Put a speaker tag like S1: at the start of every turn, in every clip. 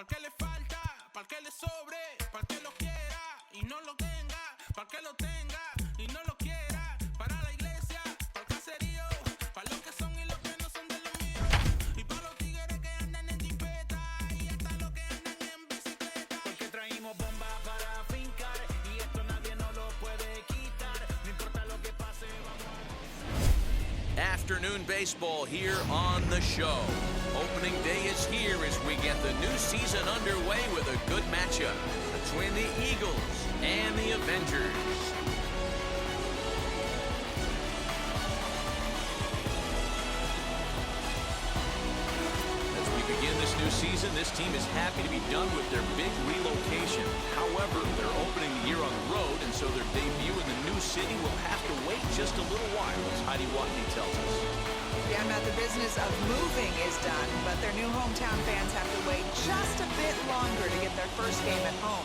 S1: Para que le falta, para que le sobre, para que lo quiera y no lo tenga, para que lo tenga y no lo quiera. Para la iglesia, para el caserío, para los que son y los que no son de los míos. Y para los tigres que andan en jipeta y hasta los que andan en bicicleta.
S2: Porque traímos bombas para fincar y esto nadie nos lo puede quitar. No importa lo que pase, vamos a...
S3: Afternoon baseball here on the show. Opening day is here as we get the new season underway with a good matchup between the Eagles and the Avengers. As we begin this new season, this team is happy to be done with their big relocation. However, they're opening the year on the road, and so their debut in the new city will have to wait just a little while, as Heidi Watney tells us.
S4: Yeah, Matt, the business of moving is done, but their new hometown fans have to wait just a bit longer to get their first game at home.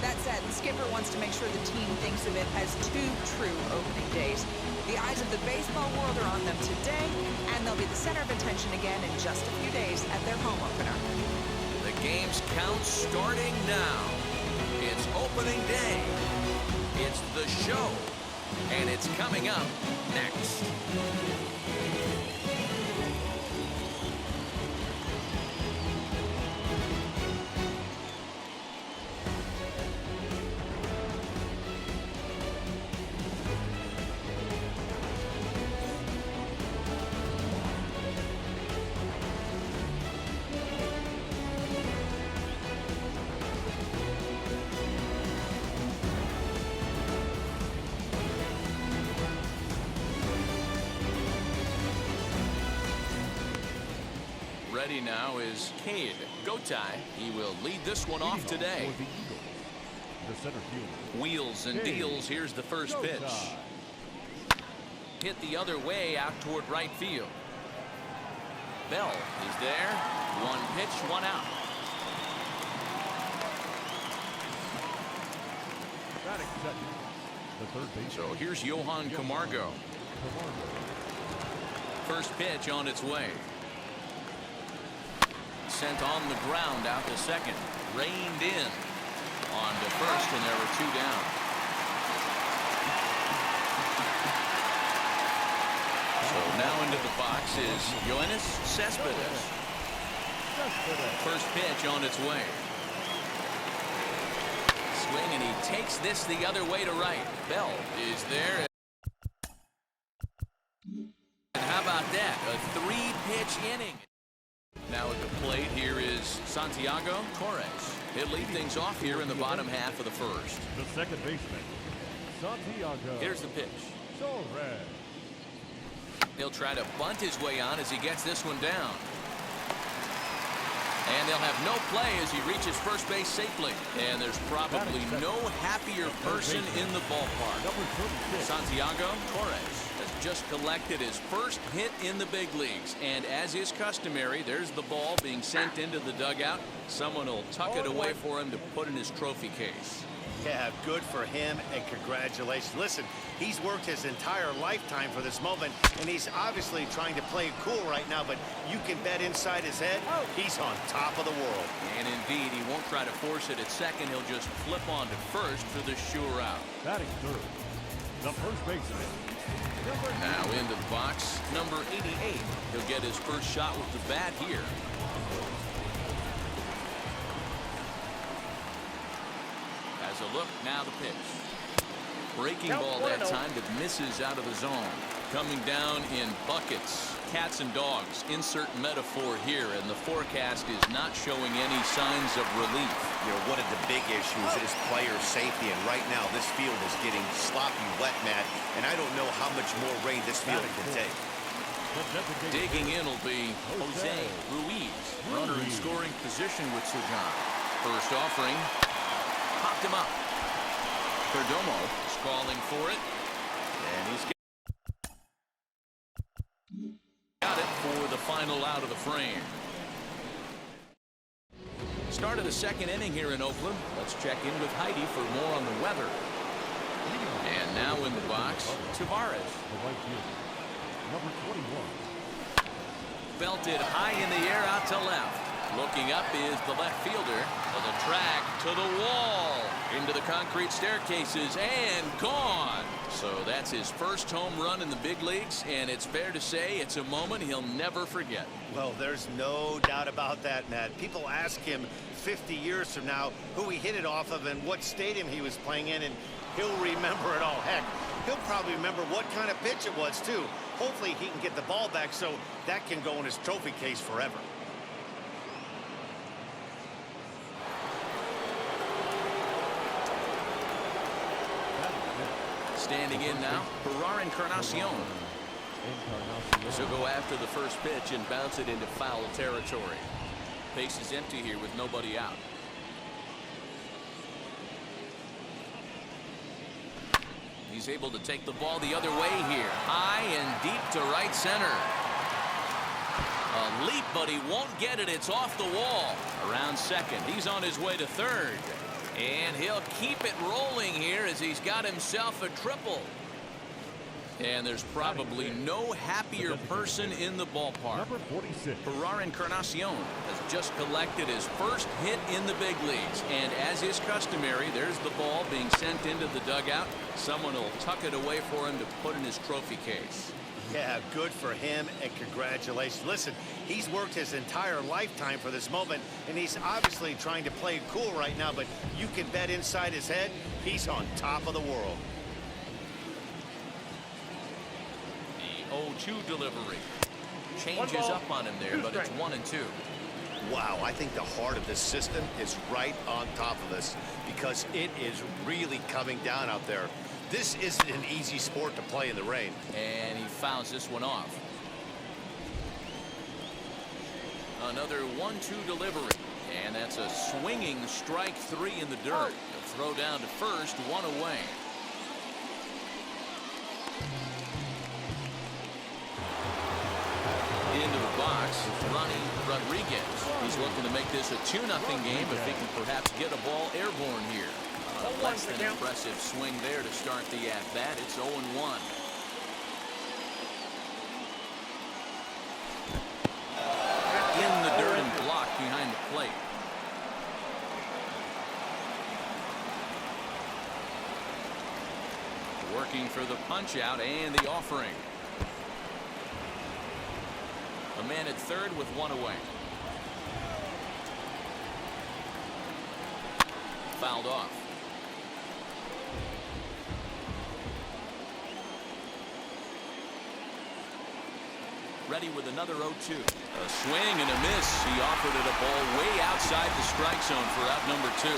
S4: That said, the skipper wants to make sure the team thinks of it as 2 true opening days. The eyes of the baseball world are on them today, and they'll be the center of attention again in just a few days at their home opener.
S3: The game's count starting now. It's opening day. It's the show, and it's coming up next. Ready now is Cade Gotai. He will lead this one off today.
S5: The center fielder.
S3: Wheels and deals. Here's the first pitch. Hit the other way out toward right field. Bell is there. 1 pitch, 1 out.
S5: Batting second. The third base.
S3: So here's Johan Camargo. First pitch on its way. Sent on the ground out to second. Reined in on to first, and there were 2 down. So now into the box is Yoenis Cespedes. First pitch on its way. Swing, and he takes this the other way to right. Bell is there. And how about that? A 3-pitch inning. Now at the plate, here is Santiago Torres. He'll lead things off here in the bottom half of the first.
S5: The second baseman, Santiago.
S3: Here's the pitch.
S5: Torres.
S3: He'll try to bunt his way on as he gets this one down. And they'll have no play as he reaches first base safely. And there's probably no happier person in the ballpark. Santiago Torres has just collected his first hit in the big leagues. And as is customary, there's the ball being sent into the dugout. Someone will tuck it away for him to put in his trophy case.
S6: Yeah, good for him, and congratulations. Listen, he's worked his entire lifetime for this moment, and he's obviously trying to play it cool right now, but you can bet inside his head, he's on top of the world.
S3: And indeed, he won't try to force it at second. He'll just flip on to first for the sure out.
S5: Batting third, the first baseman.
S3: Now into the box, number 88. He'll get his first shot with the bat here. As a look, now the pitch. Breaking ball that time that misses out of the zone. Coming down in buckets. Cats and dogs. Insert metaphor here, and the forecast is not showing any signs of relief.
S6: You know, one of the big issues is player safety, and right now this field is getting sloppy wet, Matt, and I don't know how much more rain this field can take.
S3: Digging in will be Jose Ruiz. Runner in scoring position with Sugan. First offering. Popped him up. Perdomo is calling for it. And he's got it for the final out of the frame. Start of the second inning here in Oakland. Let's check in with Heidi for more on the weather. And now in the box, Tavares.
S5: The right fielder, number 21.
S3: Belted high in the air out to left. Looking up is the left fielder. The track to the wall. Into the concrete staircases and gone. So that's his first home run in the big leagues, and it's fair to say it's a moment he'll never forget.
S6: Well, there's no doubt about that, Matt. People ask him 50 years from now who he hit it off of and what stadium he was playing in, and he'll remember it all. Heck, he'll probably remember what kind of pitch it was, too. Hopefully he can get the ball back so that can go in his trophy case forever.
S3: Standing in now, Encarnacion. This will go after the first pitch and bounce it into foul territory. Base is empty here with nobody out. He's able to take the ball the other way here. High and deep to right center. A leap, but he won't get it. It's off the wall. Around second. He's on his way to third. And he'll keep it rolling here as he's got himself a triple. And there's probably no happier person in the ballpark.
S5: Number 46.
S3: Encarnacion has just collected his first hit in the big leagues. And as is customary, there's the ball being sent into the dugout. Someone will tuck it away for him to put in his trophy case.
S6: Yeah, good for him, and congratulations. Listen, he's worked his entire lifetime for this moment, and he's obviously trying to play it cool right now, but you can bet inside his head, he's on top of the world.
S3: The 0-2 delivery. Changes up on him there, but it's 1-2.
S6: Wow, I think the heart of this system is right on top of us because it is really coming down out there. This isn't an easy sport to play in the rain.
S3: And he fouls this one off. Another 1-2 delivery. And that's a swinging strike three in the dirt. A throw down to first, one away. Into the box, Ronnie Rodriguez. He's looking to make this a 2-0 game if he can perhaps get a ball airborne here. Less than impressive swing there to start the at-bat. It's 0-1. In the dirt and blocked behind the plate. Working for the punch out and the offering. A man at third with one away. Fouled off. Ready with another 0-2. A swing and a miss. He offered it a ball way outside the strike zone for out number 2.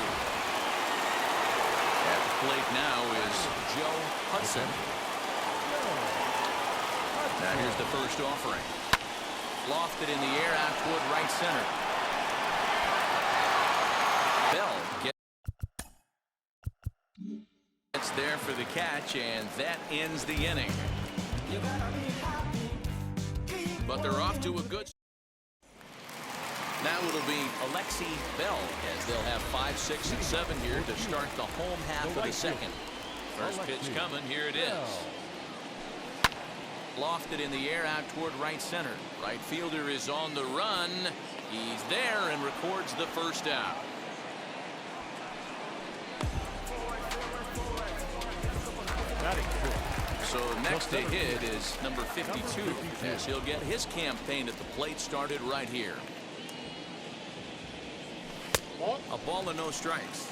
S3: At the plate now is Joe Hudson. Now here's the first offering. Lofted in the air out toward right center. Bell gets there for the catch, and that ends the inning. But they're off to a good. Now it'll be Alexi Bell as they'll have 5, 6, and 7 here to start the home half of the second. First pitch coming. Here it is. Lofted in the air out toward right center. Right fielder is on the run. He's there and records the first out. So next to hit is number 52 as he'll get his campaign at the plate started right here. A ball and no strikes.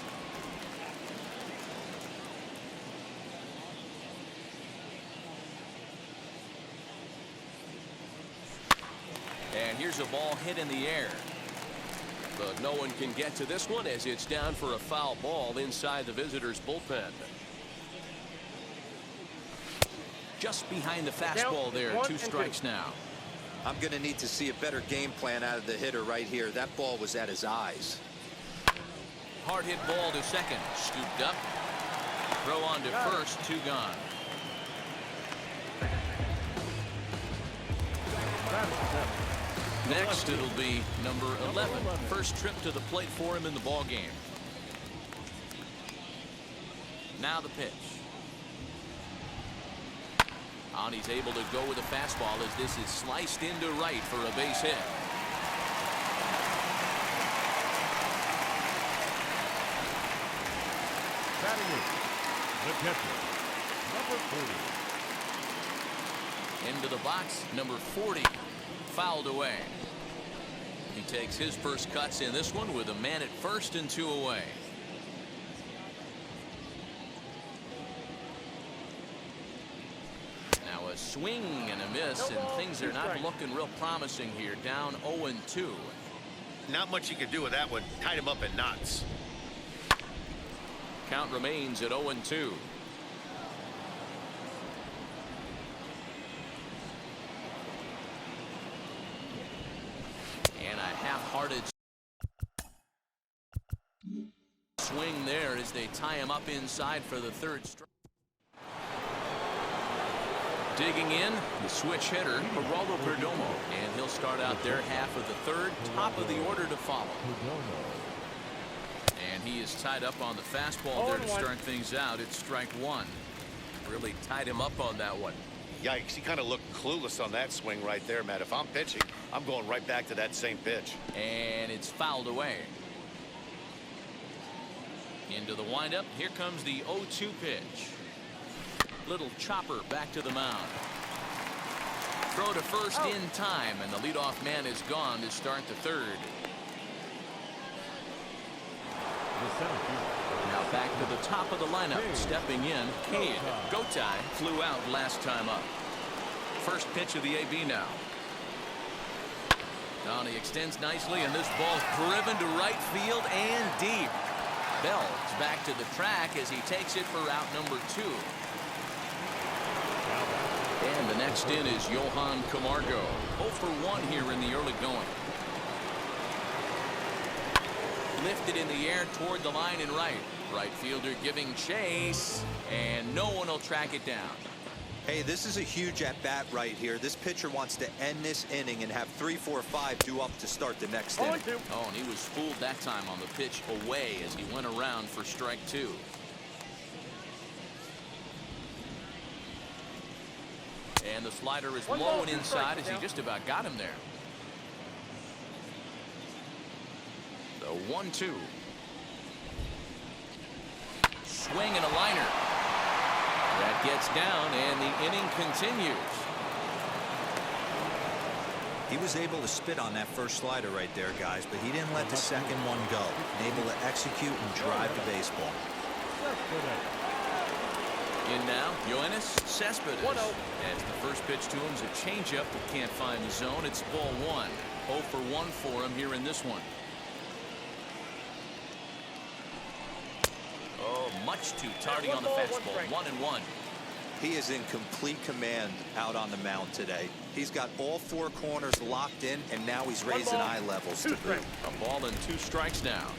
S3: And here's a ball hit in the air. But no one can get to this one as it's down for a foul ball inside the visitors' bullpen. Just behind the fastball there. 2 strikes now.
S7: I'm going to need to see a better game plan out of the hitter right here. That ball was at his eyes.
S3: Hard hit ball to second. Scooped up. Throw on to first. 2 gone. Next it'll be number 11. First trip to the plate for him in the ball game. Now the pitch. And he's able to go with a fastball as this is sliced into right for a base hit.
S5: Batting in, the catcher, number 40.
S3: Into the box, number 40. Fouled away. He takes his first cuts in this one with a man at first and 2 away. Now a swing and a miss, and things are not looking real promising here. Down 0-2.
S6: Not much you can do with that one. Tied him up in knots.
S3: Count remains at 0-2. And a half-hearted swing there as they tie him up inside for the third strike. Digging in, the switch hitter, Geraldo Perdomo, and he'll start out their half of the third, top of the order to follow. And he is tied up on the fastball there to start things out. It's strike one. Really tied him up on that one.
S6: Yikes, he kind of looked clueless on that swing right there, Matt. If I'm pitching, I'm going right back to that same pitch.
S3: And it's fouled away. Into the windup. Here comes the 0-2 pitch. Little chopper back to the mound. Throw to first in time, and the leadoff man is gone to start the third. Now back to the top of the lineup. Stepping in, Cade. Gotai flew out last time up. First pitch of the AB now. Now he extends nicely, and this ball's driven to right field and deep. Bell is back to the track as he takes it for out number 2. And the next in is Johan Camargo. 0 for 1 here in the early going. Lifted in the air toward the line and right. Right fielder giving chase, and no one will track it down.
S7: Hey, this is a huge at-bat right here. This pitcher wants to end this inning and have 3, 4, 5 due up to start the next inning.
S3: Oh, and he was fooled that time on the pitch away as he went around for strike 2. And the slider is low and inside as he just about got him there. The 1-2. Swing and a liner. That gets down, and the inning continues.
S8: He was able to spit on that first slider right there, guys, but he didn't let the second one go. Able to execute and drive the baseball.
S3: In now, Yoenis Cespedes. As the first pitch to him is a changeup that can't find the zone. It's ball 1. 0 for 1 for him here in this one. Oh, much too tardy on the fastball. 1-1.
S7: He is in complete command out on the mound today. He's got all 4 corners locked in, and now he's raising eye levels to boot.
S3: A ball and 2 strikes now.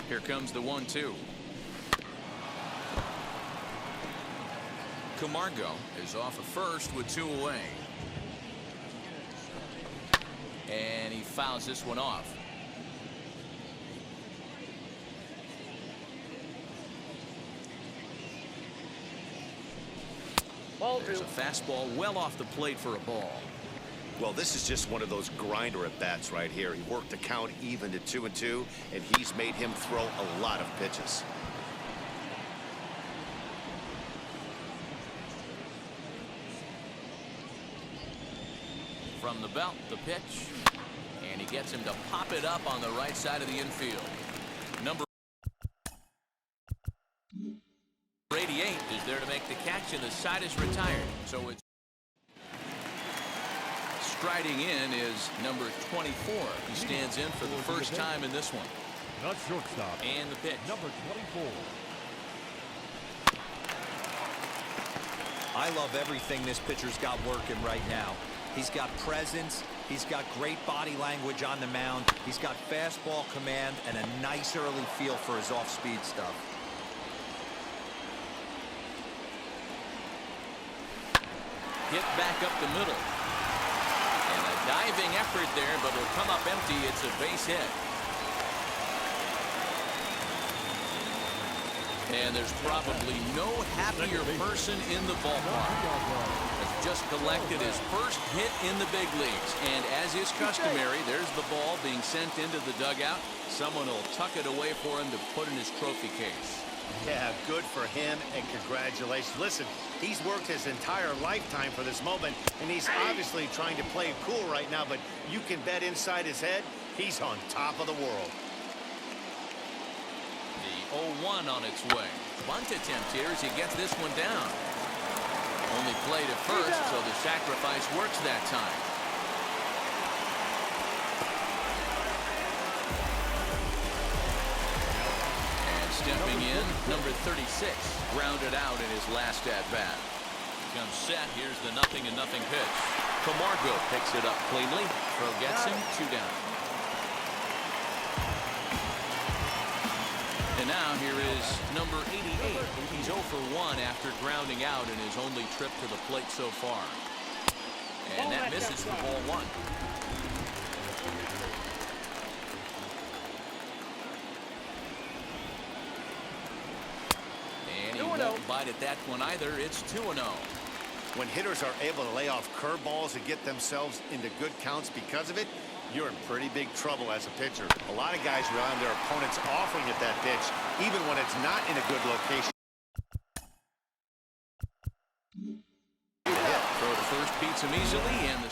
S3: Here comes the 1-2. Camargo is off at first with 2 away. And he fouls this one off. There's a fastball well off the plate for a ball.
S6: Well, this is just one of those grinder at bats right here. He worked the count even to 2-2, and he's made him throw a lot of pitches.
S3: From the belt, the pitch, and he gets him to pop it up on the right side of the infield. Number 88 is there to make the catch, and the side is retired. So it's striding in is number 24. He stands in for the first time in this one.
S5: Not shortstop.
S3: And the pitch.
S5: Number 24.
S8: I love everything this pitcher's got working right now. He's got presence. He's got great body language on the mound. He's got fastball command and a nice early feel for his off-speed stuff.
S3: Hit back up the middle. And a diving effort there, but it'll come up empty. It's a base hit. And there's probably no happier person in the ballpark. Has just collected his first hit in the big leagues. And as is customary, there's the ball being sent into the dugout. Someone will tuck it away for him to put in his trophy case.
S6: Yeah, good for him, and congratulations. Listen, he's worked his entire lifetime for this moment, and he's obviously trying to play it cool right now, but you can bet inside his head, he's on top of the world.
S3: The 0-1 on its way. Bunt attempt here as he gets this one down. Only played at first, so the sacrifice works that time. Stepping in, number 36, grounded out in his last at-bat. Comes set, here's the 0-0 pitch. Camargo picks it up cleanly. Throw gets him, 2 down. And now here is number 88. He's 0 for 1 after grounding out in his only trip to the plate so far. And that misses for ball 1. Won't bite at that one either. It's 2-0.
S6: When hitters are able to lay off curveballs and get themselves into good counts because of it, you're in pretty big trouble as a pitcher. A lot of guys rely on their opponents offering at that pitch, even when it's not in a good location.
S3: Throw to first beats him easily, and the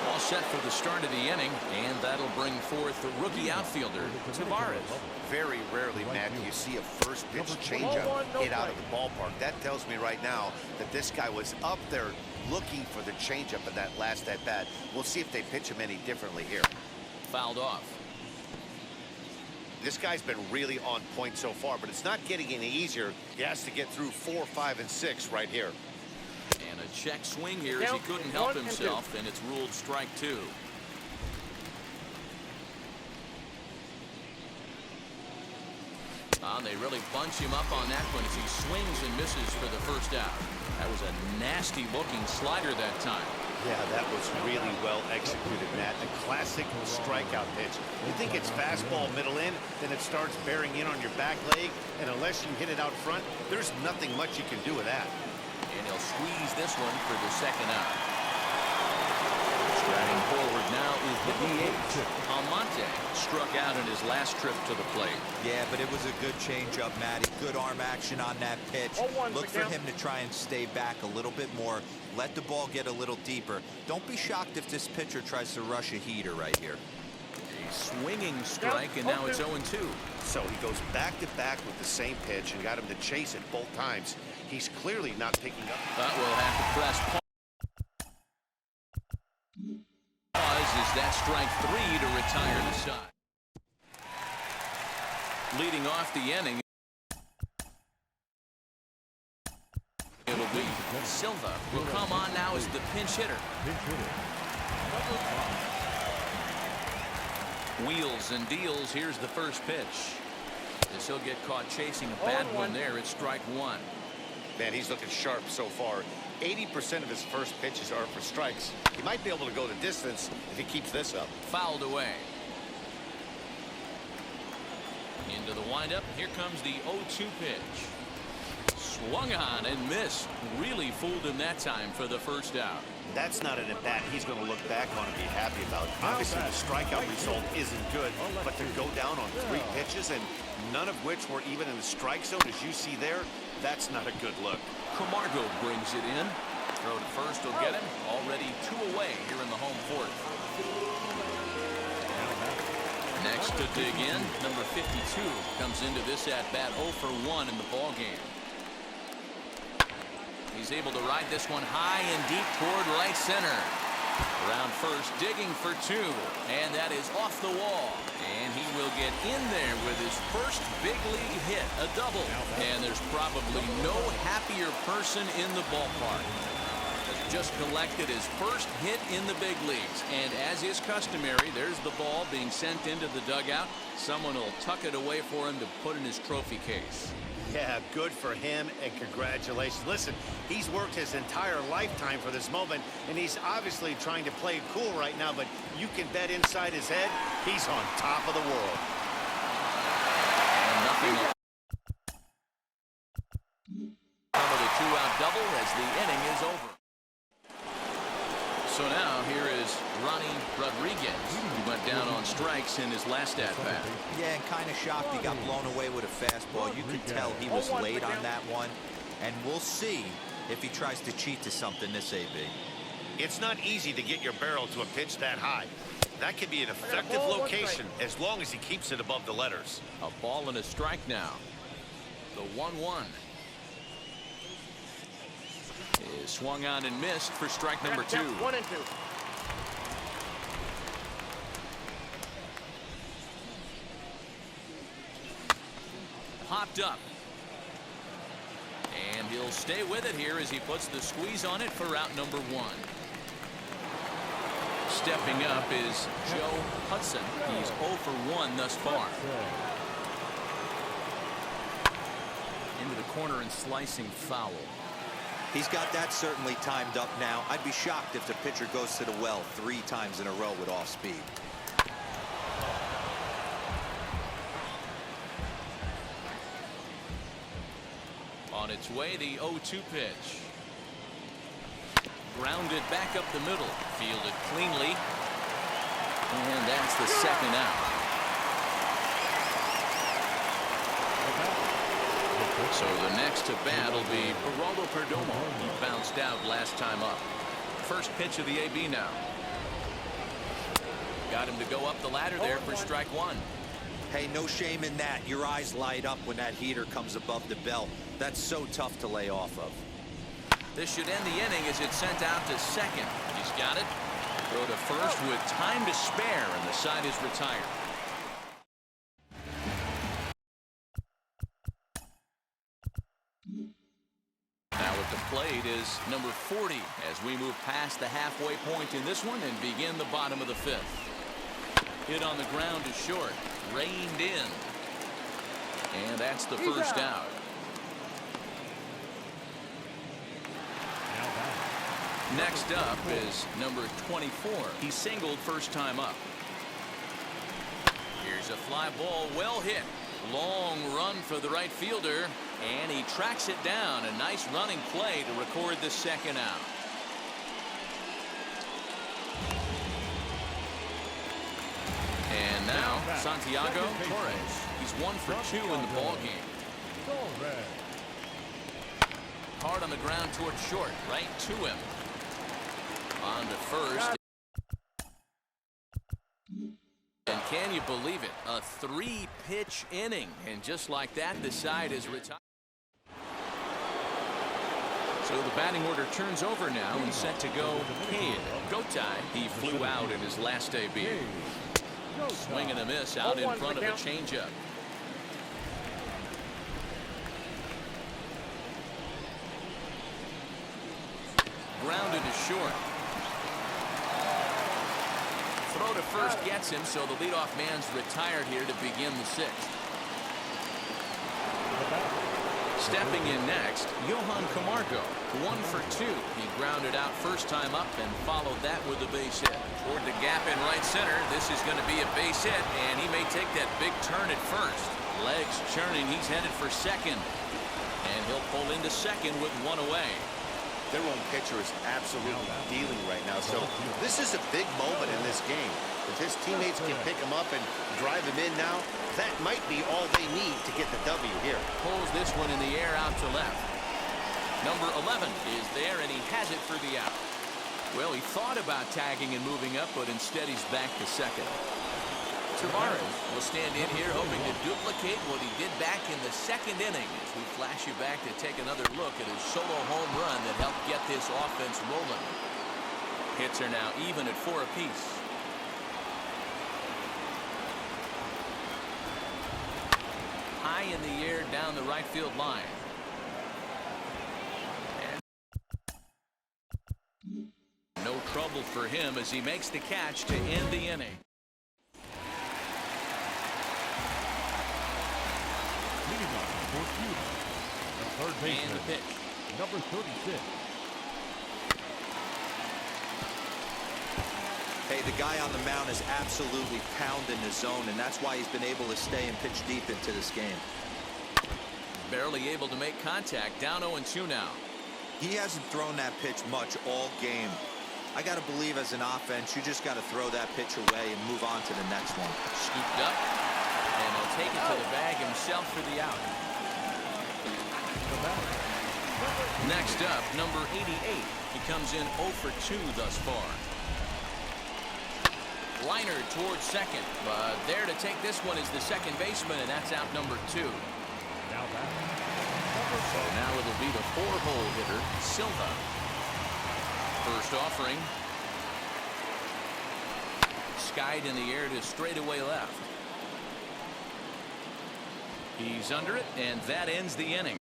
S3: all set for the start of the inning, and that'll bring forth the rookie outfielder, Tavares.
S6: Very rarely, Matt, do you see a first pitch changeup hit out of the ballpark. That tells me right now that this guy was up there looking for the changeup in that last at bat. We'll see if they pitch him any differently here.
S3: Fouled off.
S6: This guy's been really on point so far, but it's not getting any easier. He has to get through 4, 5, and 6 right here.
S3: And a check swing here as he couldn't help himself, and it's ruled strike 2. They really bunch him up on that one as he swings and misses for the first out. That was a nasty-looking slider that time.
S6: Yeah, that was really well executed, Matt. A classic strikeout pitch. You think it's fastball middle in, then it starts bearing in on your back leg, and unless you hit it out front, there's nothing much you can do with that.
S3: And he'll squeeze this one for the second out. Striding forward now is the DH. Almonte struck out in his last trip to the plate.
S8: Yeah, but it was a good changeup, Matty. Good arm action on that pitch. Look for him to try and stay back a little bit more. Let the ball get a little deeper. Don't be shocked if this pitcher tries to rush a heater right here.
S3: A swinging strike, and now it's 0-2.
S6: So he goes back-to-back with the same pitch and got him to chase it both times. He's clearly not picking up.
S3: But we'll have to press pause. Is that strike 3 to retire the side. Leading off the inning, it'll be Silva, will come on now as the pinch hitter. Wheels and deals. Here's the first pitch. As he'll get caught chasing a bad one there. It's strike 1.
S6: Man, he's looking sharp so far. 80% of his first pitches are for strikes. He might be able to go the distance if he keeps this up.
S3: Fouled away. Into the windup. Here comes the 0-2 pitch. Swung on and missed. Really fooled him that time for the first out.
S6: That's not an at-bat he's going to look back on and be happy about. Obviously, the strikeout result isn't good, but to go down on 3 pitches and none of which were even in the strike zone, as you see there, that's not a good look.
S3: Camargo brings it in. Throw to first will get him. Already 2 away here in the home fourth. Next to dig in, number 52 comes into this at-bat 0 for 1 in the ballgame. He's able to ride this one high and deep toward right center. Around first, digging for 2, and that is off the wall. And he will get in there with his first big league hit, a double. And there's probably no happier person in the ballpark. Has just collected his first hit in the big leagues. And as is customary, there's the ball being sent into the dugout. Someone will tuck it away for him to put in his trophy case.
S6: Yeah, good for him, and congratulations. Listen, he's worked his entire lifetime for this moment, and he's obviously trying to play it cool right now, but you can bet inside his head, he's on top of the world.
S3: And nothing else. With a 2-out double as the inning is over. So now here is Ronnie Rodriguez, who went down down on strikes in his last at-bat.
S8: Yeah, and kind of shocked he got blown away with a fastball. You could tell he was late on that one. And we'll see if he tries to cheat to something this AB.
S6: It's not easy to get your barrel to a pitch that high. That could be an effective location as long as he keeps it above the letters.
S3: A ball and a strike now. The 1-1 is swung on and missed for strike number 2.
S9: 1 and 2.
S3: Popped up. And he'll stay with it here as he puts the squeeze on it for out number 1. Stepping up is Joe Hudson. He's 0 for 1 thus far. Into the corner and slicing foul.
S8: He's got that certainly timed up now. I'd be shocked if the pitcher goes to the well 3 times in a row with off speed.
S3: On its way, the 0-2 pitch. Grounded back up the middle. Fielded cleanly. And that's the second out. So the next to bat will be Geraldo Perdomo. He bounced out last time up. First pitch of the AB now. Got him to go up the ladder there for strike 1.
S8: Hey, no shame in that. Your eyes light up when that heater comes above the belt. That's so tough to lay off of.
S3: This should end the inning as it's sent out to second. He's got it. Throw to first with time to spare, and the side is retired. Now at the plate is number 40 as we move past the halfway point in this one and begin the bottom of the 5th. Hit on the ground to short. Reined in. And that's the first out. Next up is number 24. He singled first time up. Here's a fly ball, well hit. Long run for the right fielder, and he tracks it down. A nice running play to record the second out. And now Santiago Torres. He's 1 for 2 in the ball game. Hard on the ground toward short, right to him. On to first. And can you believe it? A 3-pitch inning. And just like that, the side is retired. So the batting order turns over now and set to go Cade Gotai. He flew out in his last debut. Swing and a miss out in front of a changeup. Grounded to short. Throw to first gets him, so the leadoff man's retired here to begin the 6th. Stepping in next, Johan Camargo, 1 for 2. He grounded out first time up and followed that with a base hit. Toward the gap in right center, this is going to be a base hit, and he may take that big turn at first. Legs churning, he's headed for second. And he'll pull into second with 1 away.
S6: Their own pitcher is absolutely dealing right now, so this is a big moment in this game. If his teammates can pick him up and drive him in now, that might be all they need to get the W here.
S3: Pulls this one in the air out to left. Number 11 is there, and he has it for the out. Well, he thought about tagging and moving up, but instead he's back to second. Tavares will stand in here hoping to duplicate what he did back in the 2nd inning as we flash you back to take another look at his solo home run that helped get this offense rolling. Hits are now even at 4 apiece. High in the air down the right field line. And no trouble for him as he makes the catch to end the inning.
S5: Third baseman,
S3: And the pitch.
S5: number 36.
S8: Hey, the guy on the mound is absolutely pounding the zone, and that's why he's been able to stay and pitch deep into this game.
S3: Barely able to make contact. Down 0-2 now.
S8: He hasn't thrown that pitch much all game.
S7: I got to believe as an offense, you just got to throw that pitch away and move on to the next one.
S3: Scooped up, and he'll take it to the bag himself for the out. Next up, number 88. He comes in 0 for 2 thus far. Liner towards second, but there to take this one is the second baseman, and that's out number 2. So now it'll be the 4-hole hitter, Silva. First offering. Skied in the air to straightaway left. He's under it, and that ends the inning.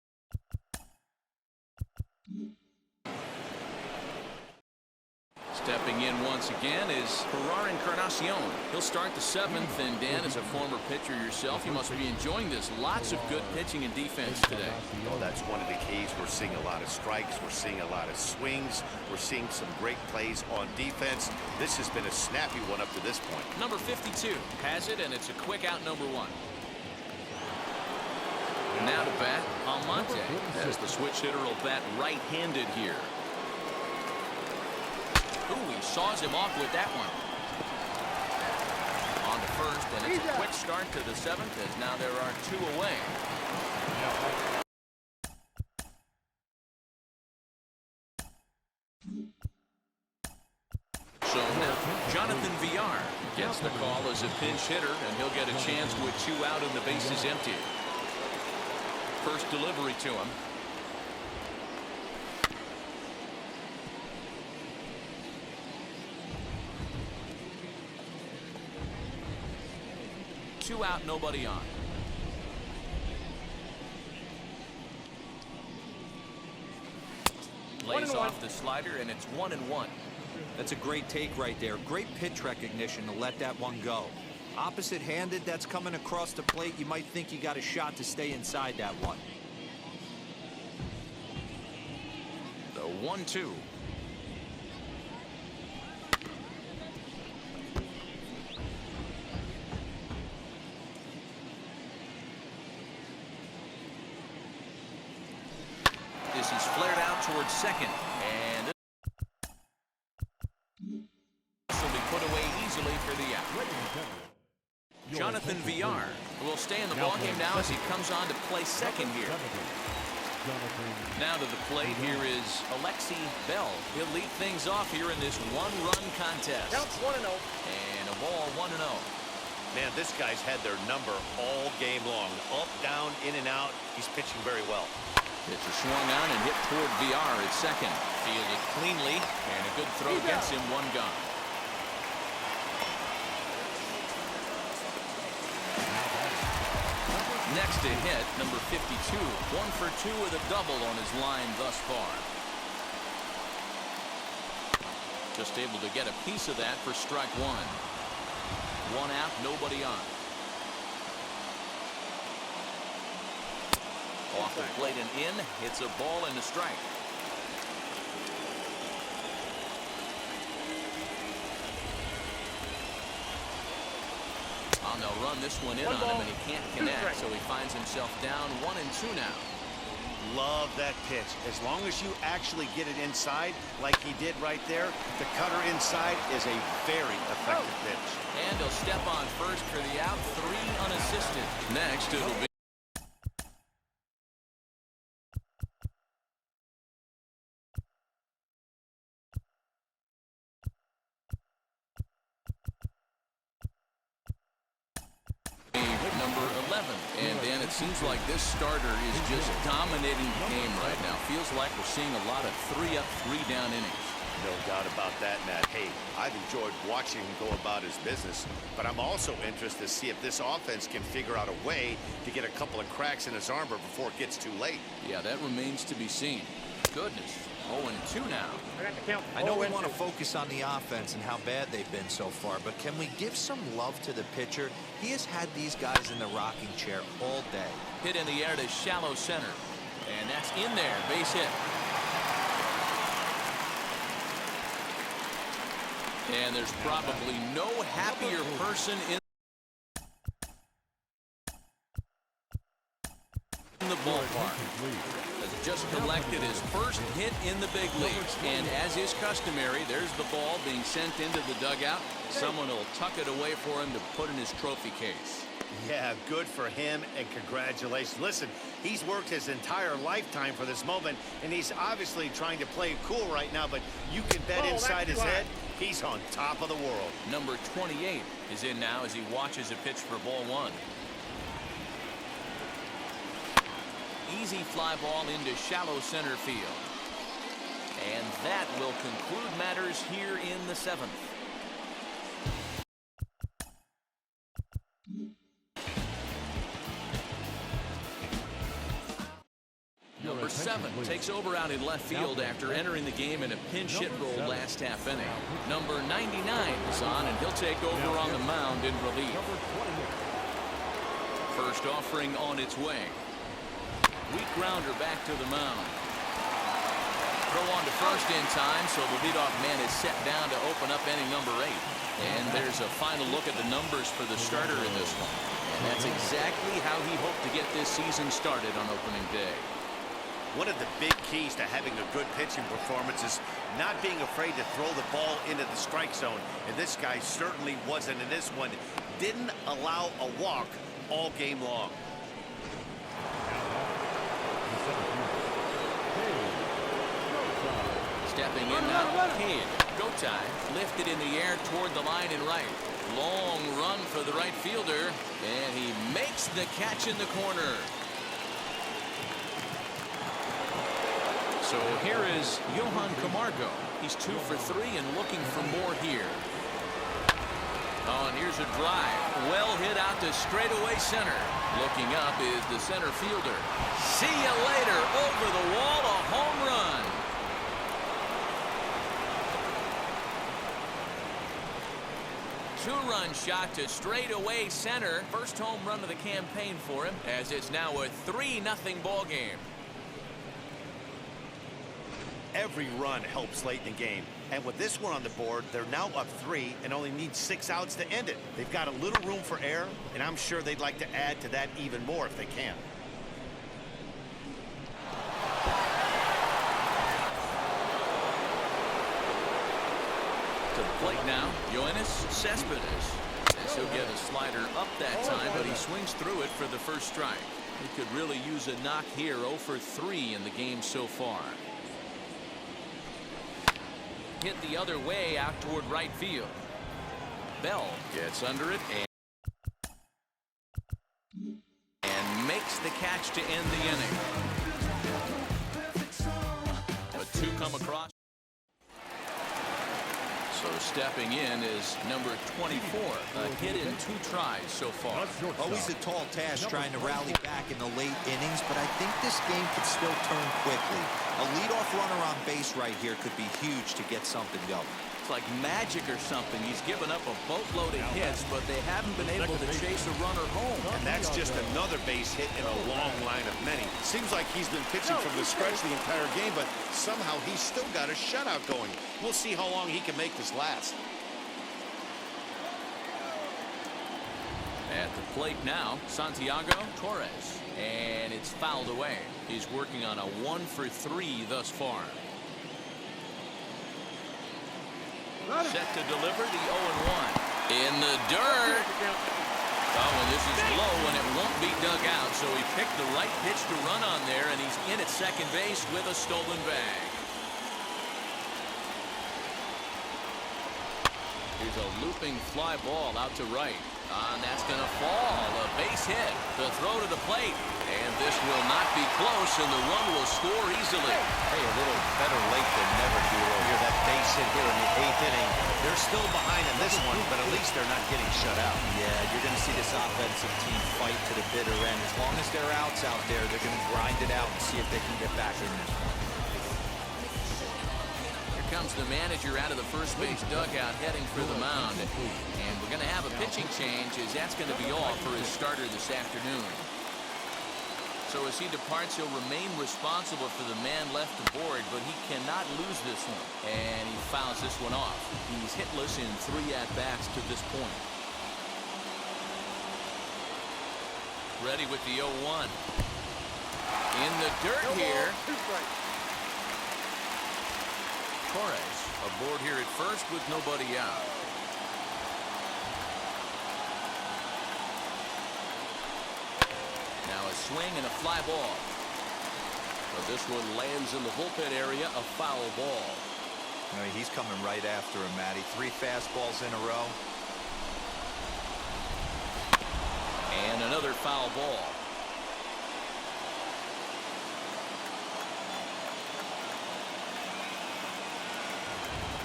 S3: Stepping in once again is Encarnacion. He'll start the 7th, and Dan, as a former pitcher yourself, you must be enjoying this. Lots of good pitching and defense today.
S6: Well, that's one of the keys. We're seeing a lot of strikes. We're seeing a lot of swings. We're seeing some great plays on defense. This has been a snappy one up to this point.
S3: Number 52 has it, and it's a quick out, number 1. Now to bat, Almonte, as the switch hitter will bat right-handed here. Ooh, he saws him off with that one. On to first, and it's a quick start to the 7th, as now there are 2 away. So now Jonathan Villar gets the call as a pinch hitter, and he'll get a chance with 2 out and the bases empty. First delivery to him. Two out, nobody on. Lays off the slider, and it's 1-1.
S8: That's a great take right there. Great pitch recognition to let that one go. Opposite-handed, that's coming across the plate. You might think you got a shot to stay inside that one.
S3: The 1-2. This is flared out towards second, and this will be put away easily for the out. Jonathan Villar will stay in the ballgame now as he comes on to play second here. Now to the plate, here is Alexi Bell. He'll lead things off here in this one-run contest.
S6: Counts 1-0.
S3: And a ball 1-0.
S6: Man, this guy's had their number all game long. Up, down, in and out. He's pitching very well.
S3: Pitcher swung on and hit toward Villar at second. Fielded cleanly, and a good throw gets him 1 gone. Next to hit, number 52, 1 for 2 with a double on his line thus far. Just able to get a piece of that for strike 1. 1 out, nobody on. Off the plate and in, it's a ball and a strike. And they'll run this one in on him, and he can't connect, so he finds himself down 1-2 now.
S6: Love that pitch. As long as you actually get it inside, like he did right there, the cutter inside is a very effective pitch.
S3: And he'll step on first for the out, 3 unassisted. Next, it'll be number 11. And Dan, it seems like this starter is just dominating the game right now. Feels like we're seeing a lot of 3-up, 3-down innings.
S6: No doubt about that, Matt. Hey, I've enjoyed watching him go about his business, but I'm also interested to see if this offense can figure out a way to get a couple of cracks in his armor before it gets too late.
S3: Yeah, that remains to be seen. Goodness. 0-2 now.
S8: I know we want to focus on the offense and how bad they've been so far, but can we give some love to the pitcher? He has had these guys in the rocking chair all day.
S3: Hit in the air to shallow center. And that's in there. Base hit. And there's probably no happier person in the ballpark. As just collected his first hit in the big leagues. And as is customary, there's the ball being sent into the dugout. Someone will tuck it away for him to put in his trophy case.
S6: Yeah, good for him, and congratulations. Listen, he's worked his entire lifetime for this moment, and he's obviously trying to play cool right now, but you can bet inside his head, he's on top of the world.
S3: Number 28 is in now as he watches a pitch for ball one. Easy fly ball into shallow center field. And that will conclude matters here in the 7th. Number 7 takes over out in left field after entering the game in a pinch hit role last half inning. Number 99 is on, and he'll take over on the mound in relief. First offering on its way. Weak grounder back to the mound. Throw on to first in time, so the leadoff man is set down to open up inning number 8. And there's a final look at the numbers for the starter in this one. And that's exactly how he hoped to get this season started on opening day.
S6: One of the big keys to having a good pitching performance is not being afraid to throw the ball into the strike zone. And this guy certainly wasn't in this one. Didn't allow a walk all game long.
S3: Stepping in now, Cade. Go tie. Lifted in the air toward the line and right. Long run for the right fielder. And he makes the catch in the corner. So here is Johan Camargo. He's 2 for 3 and looking for more here. Oh, and here's a drive. Well hit out to straightaway center. Looking up is the center fielder. See you later. Over the wall, a home run. Two-run shot to straightaway center. First home run of the campaign for him, as it's now a 3-0 ball game.
S6: Every run helps late in the game. And with this one on the board, they're now up 3 and only need 6 outs to end it. They've got a little room for error, and I'm sure they'd like to add to that even more if they can.
S3: To the plate now, Yoenis Cespedes. As he'll get a slider up that time, but he swings through it for the first strike. He could really use a knock here. 0 for 3 in the game so far. Hit the other way out toward right field. Bell gets under it and makes the catch to end the inning. But 2 come across. So stepping in is number 24. A hit in 2 tries so far.
S8: Always a tall task trying to rally back in the late innings, but I think this game could still turn quickly. A leadoff runner on base right here could be huge to get something going.
S3: It's like magic or something. He's given up a boatload of hits, but they haven't been able to chase a runner home.
S6: And that's just another base hit in a long line of many. Seems like he's been pitching from the stretch the entire game, but somehow he's still got a shutout going. We'll see how long he can make this last.
S3: At the plate now, Santiago Torres. And it's fouled away. He's working on a 1 for 3 thus far. Set to deliver the 0-1. In the dirt. Oh, and this is low, and it won't be dug out. So he picked the right pitch to run on there, and he's in at second base with a stolen bag. Here's a looping fly ball out to right. And that's going to fall. A base hit. The throw to the plate. And this will not be close, and the run will score easily.
S6: Hey, a little better late than never, Dulo. Here, that base hit here in the 8th inning. They're still behind in this one, but at least they're not getting shut out.
S8: Yeah, you're going to see this offensive team fight to the bitter end. As long as there are outs out there, they're going to grind it out and see if they can get back in this one.
S3: Comes the manager out of the first base dugout heading for the mound, and we're going to have a pitching change as that's going to be all for his starter this afternoon. So as he departs, he'll remain responsible for the man left aboard, but he cannot lose this one, and he fouls this one off. He's hitless in 3 at-bats to this point. Ready with the 0-1. In the dirt here. Torres aboard here at first with nobody out. Now a swing and a fly ball. But this one lands in the bullpen area, a foul ball.
S8: I mean, he's coming right after him, Matty. 3 fastballs in a row.
S3: And another foul ball.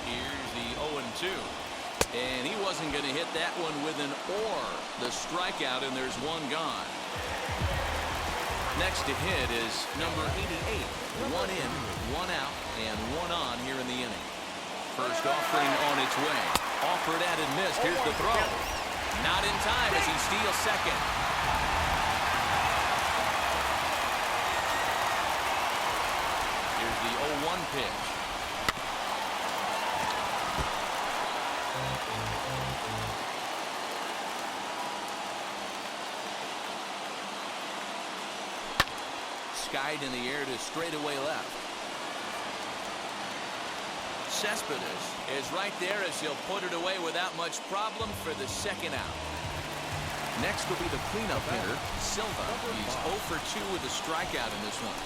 S3: Here's the 0-2. And he wasn't going to hit that one with an or. The strikeout, and there's one gone. Next to hit is number 88. 1 in, 1 out, and 1 on here in the inning. First offering on its way. Offered at and missed. Here's the throw. Not in time as he steals second. Here's the 0-1 pitch. Skied in the air to straightaway left. Cespedes is right there as he'll put it away without much problem for the second out. Next will be the cleanup hitter, Silva. He's 0 for 2 with a strikeout in this one.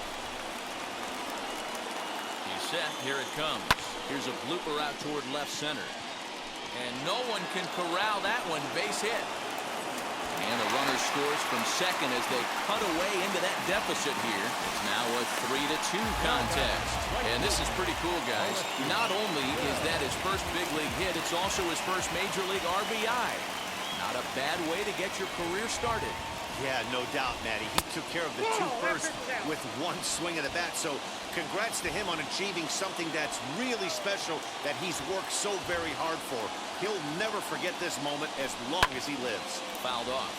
S3: He's set. Here it comes. Here's a blooper out toward left center. And no one can corral that one. Base hit. And the runner scores from second as they cut away into that deficit here. It's now a 3-2 contest. And this is pretty cool, guys. Not only is that his first big league hit, it's also his first major league RBI. Not a bad way to get your career started.
S6: Yeah, no doubt, Matty. He took care of the 2 first with 1 swing of the bat. So congrats to him on achieving something that's really special that he's worked so very hard for. He'll never forget this moment as long as he lives.
S3: Fouled off.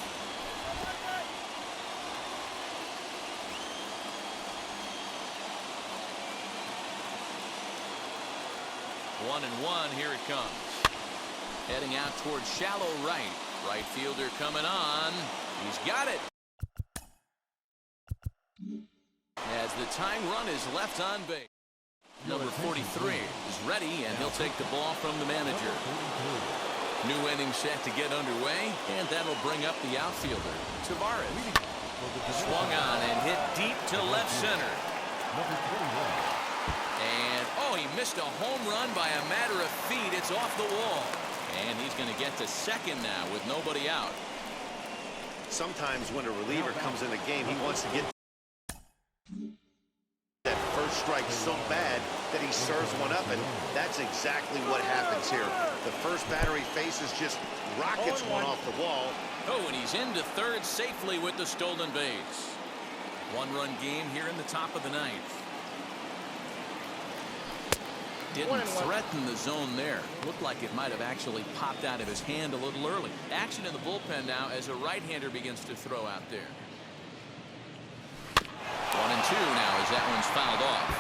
S3: One and one, here it comes. Heading out towards shallow right. Right fielder coming on. He's got it. As the tying run is left on base. Number 43 is ready, and he'll take the ball from the manager. New inning set to get underway, and that'll bring up the outfielder, Tavares. Swung on and hit deep to left center. And, oh, he missed a home run by a matter of feet. It's off the wall. And he's going to get to second now with nobody out.
S6: Sometimes when a reliever comes in the game, he wants to get that first strike so bad that he serves one up, and that's exactly what happens here. The first batter he faces just rockets one off the wall.
S3: Oh, and he's into third safely with the stolen base. 1-run game here in the top of the 9th. Didn't threaten the zone there. Looked like it might have actually popped out of his hand a little early. Action in the bullpen now as a right-hander begins to throw out there. 1-2 now as that one's fouled off.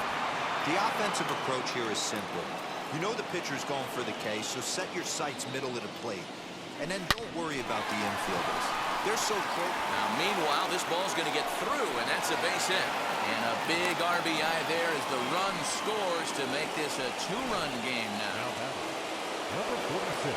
S8: The offensive approach here is simple. You know the pitcher's going for the K, so set your sights middle of the plate. And then don't worry about the infielders. They're so close.
S3: Now, meanwhile, this ball's going to get through, and that's a base hit. And a big RBI there as the run scores to make this a 2-run game now.
S5: Number 46.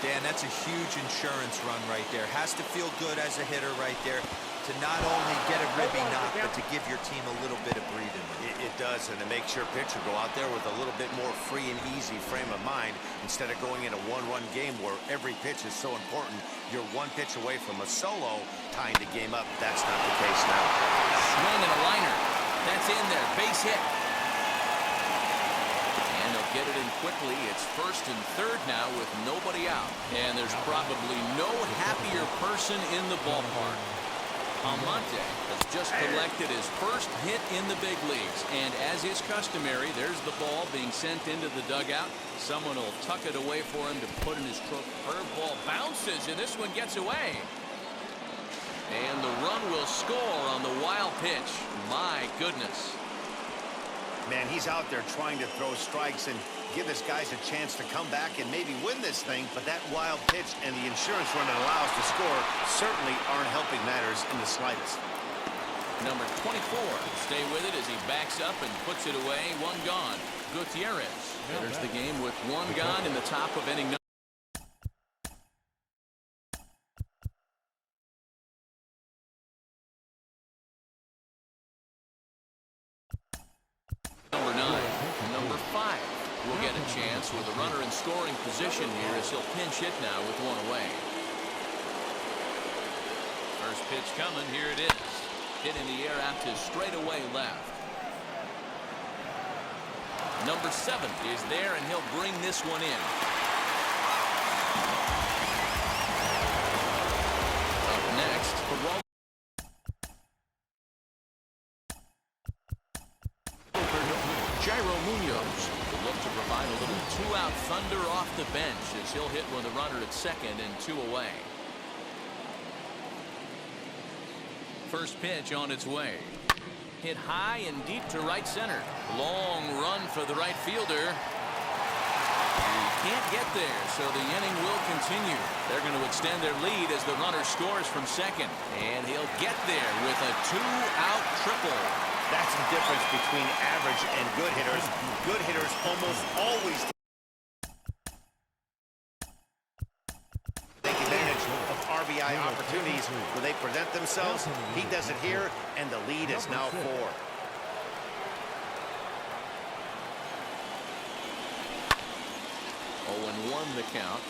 S8: Dan, that's a huge insurance run right there. Has to feel good as a hitter right there to not only get a ribby knock, but to give your team a little bit of breathing room.
S6: It does, and it makes your pitcher go out there with a little bit more free and easy frame of mind instead of going in a 1-run game where every pitch is so important. You're 1 pitch away from a solo tying the game up. That's not the case now.
S3: Swing and a liner. That's in there. Base hit. And they'll get it in quickly. It's first and third now with nobody out. And there's probably no happier person in the ballpark. Almonte has just collected his first hit in the big leagues. And as is customary, there's the ball being sent into the dugout. Someone will tuck it away for him to put in his trophy. Curveball bounces, and this one gets away. And the run will score on the wild pitch. My goodness.
S6: Man, he's out there trying to throw strikes and give his guys a chance to come back and maybe win this thing, but that wild pitch and the insurance run it allows to score certainly aren't helping matters in the slightest.
S3: Number 24. Stay with it as he backs up and puts it away. One gone. Gutierrez enters the game with one gone in the top of inning. Number 9. Number 5 will get a chance with a runner in scoring position here as he'll pinch hit now with one away. First pitch coming. Here it is. Hit in the air out to straightaway left. Number 7 is there, and he'll bring this one in. Up next, Jairo Munoz will look to provide a little two-out thunder off the bench as he'll hit with a runner at second and 2 away. First pitch on its way. Hit high and deep to right center. Long run for the right fielder. He can't get there, so the inning will continue. They're going to extend their lead as the runner scores from second. And he'll get there with a 2-out triple.
S6: That's the difference between average and good hitters. Good hitters almost always take advantage of RBI opportunities when they present themselves. He does it here, and the lead is now 4.
S3: Oh, and 1 the count.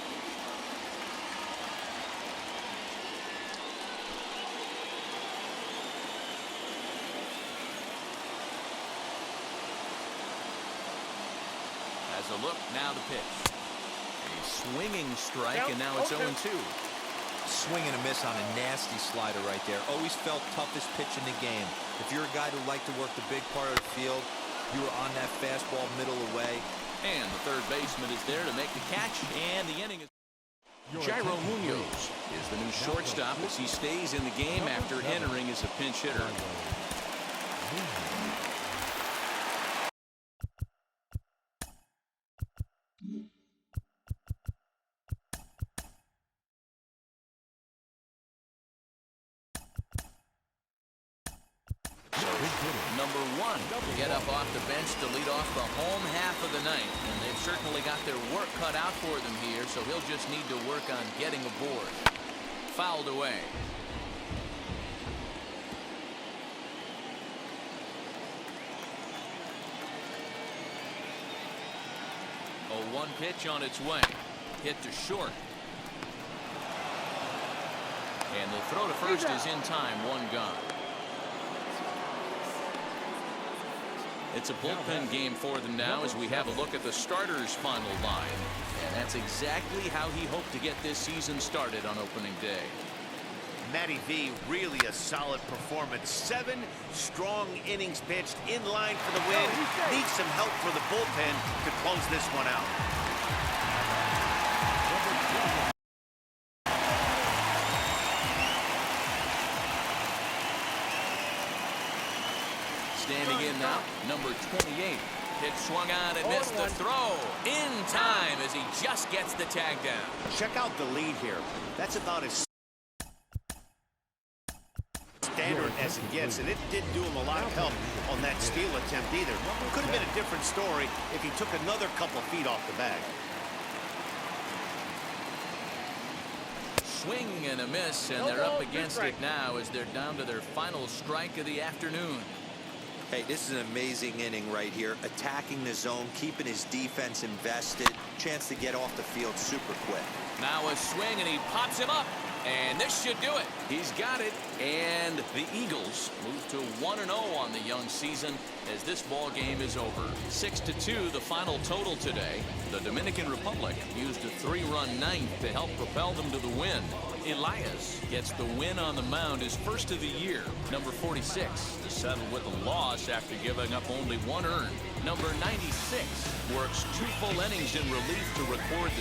S3: As a look, now the pitch. A swinging strike, and now it's 0-2.
S8: Swing and a miss on a nasty slider right there. Always felt toughest pitch in the game. If you're a guy who liked to work the big part of the field, you were on that fastball middle away.
S3: And the third baseman is there to make the catch, and the inning is... Jairo Munoz is the new shortstop as he stays in the game after entering as a pinch hitter. Number 1 to get up off the bench to lead off the home half of the ninth. And they've certainly got their work cut out for them here, so he'll just need to work on getting aboard. Fouled away. A 1 pitch on its way. Hit to short. And the throw to first is in time. 1 gone. It's a bullpen game for them now as we have a look at the starters' final line. And that's exactly how he hoped to get this season started on opening day.
S6: Matty V, really a solid performance. 7 strong innings pitched, in line for the win. Needs some help for the bullpen to close this one out.
S3: Standing in now, number 28. Pitch swung on and missed the throw. In time as he just gets the tag down.
S6: Check out the lead here. That's about as standard as it gets, and it didn't do him a lot of help on that steal attempt either. Could have been a different story if he took another couple of feet off the bag.
S3: Swing and a miss, and they're up against it now as they're down to their final strike of the afternoon.
S8: Hey, this is an amazing inning right here. Attacking the zone, keeping his defense invested. Chance to get off the field super quick.
S3: Now a swing, and he pops him up. And this should do it. He's got it. And the Eagles move to 1-0 on the young season as this ball game is over. 6-2 the final total today. The Dominican Republic used a 3-run ninth to help propel them to the win. Elias gets the win on the mound, his first of the year. Number 46 to settle with a loss after giving up only 1 earned. Number 96 works 2 full innings in relief to record the